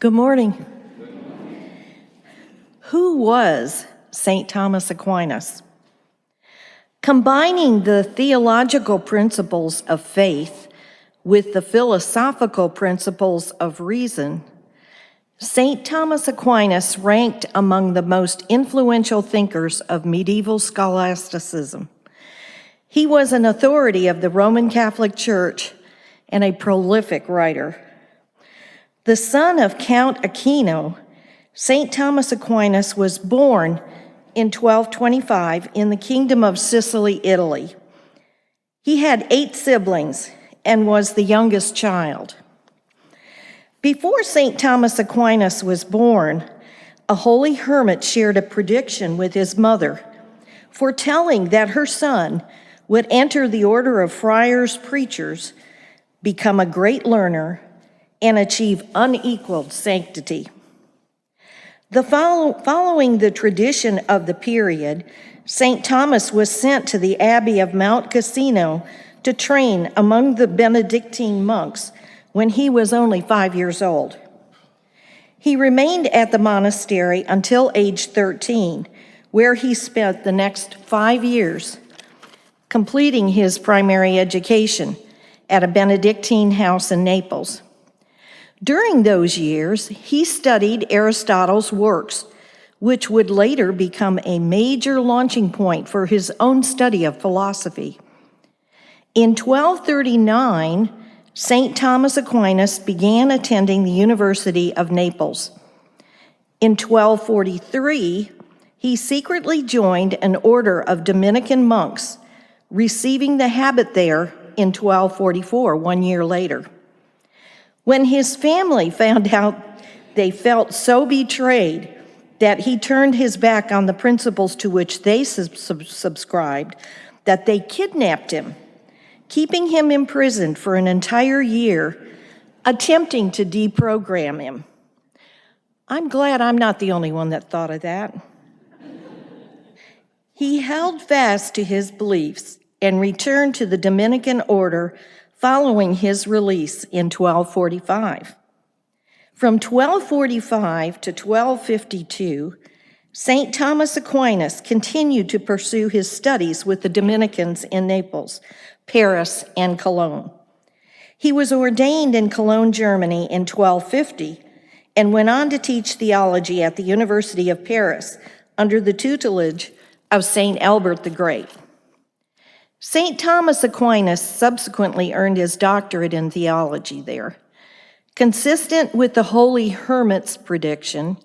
Good morning. Who was St. Thomas Aquinas? Combining the theological principles of faith with the philosophical principles of reason, St. Thomas Aquinas ranked among the most influential thinkers of medieval scholasticism. He was an authority of the Roman Catholic Church and a prolific writer. The son of Count Aquino, St. Thomas Aquinas was born in 1225 in the Kingdom of Sicily, Italy. He had 8 siblings and was the youngest child. Before St. Thomas Aquinas was born, a holy hermit shared a prediction with his mother, foretelling that her son would enter the order of friars preachers, become a great learner, and achieve unequaled sanctity. Following the tradition of the period, St. Thomas was sent to the Abbey of Mount Cassino to train among the Benedictine monks when he was only 5 years old. He remained at the monastery until age 13, where he spent the next 5 years completing his primary education at a Benedictine house in Naples. During those years, he studied Aristotle's works, which would later become a major launching point for his own study of philosophy. In 1239, St. Thomas Aquinas began attending the University of Naples. In 1243, he secretly joined an order of Dominican monks, receiving the habit there in 1244, 1 year later. When his family found out, they felt so betrayed that he turned his back on the principles to which they subscribed that they kidnapped him, keeping him imprisoned for an entire year, attempting to deprogram him. I'm glad I'm not the only one that thought of that. He held fast to his beliefs and returned to the Dominican order following his release in 1245. From 1245 to 1252, St. Thomas Aquinas continued to pursue his studies with the Dominicans in Naples, Paris, and Cologne. He was ordained in Cologne, Germany in 1250 and went on to teach theology at the University of Paris under the tutelage of St. Albert the Great. St. Thomas Aquinas subsequently earned his doctorate in theology there. Consistent with the holy hermit's prediction,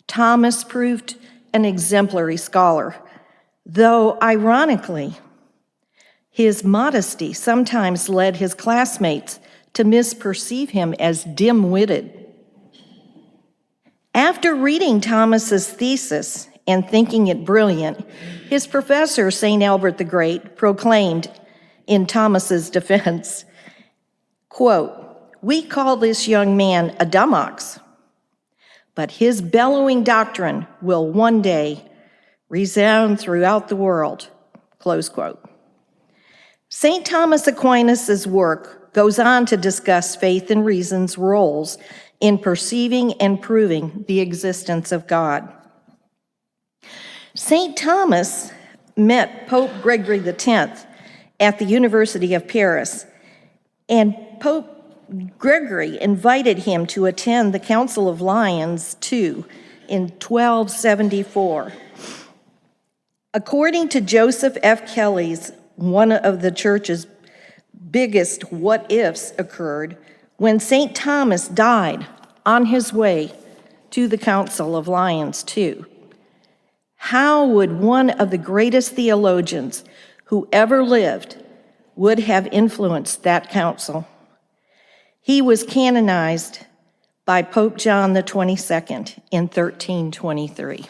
Thomas proved an exemplary scholar, though ironically, his modesty sometimes led his classmates to misperceive him as dim-witted. After reading Thomas's thesis and thinking it brilliant, his professor, St. Albert the Great, proclaimed in Thomas's defense, quote, "We call this young man a dumb ox, but his bellowing doctrine will one day resound throughout the world," close quote. St. Thomas Aquinas' work goes on to discuss faith and reason's roles in perceiving and proving the existence of God. St. Thomas met Pope Gregory X at the University of Paris, and Pope Gregory invited him to attend the Council of Lyons II in 1274. According to Joseph F. Kelly's, one of the church's biggest what-ifs occurred when St. Thomas died on his way to the Council of Lyons II. How would one of the greatest theologians who ever lived would have influenced that council? He was canonized by Pope John XXII in 1323.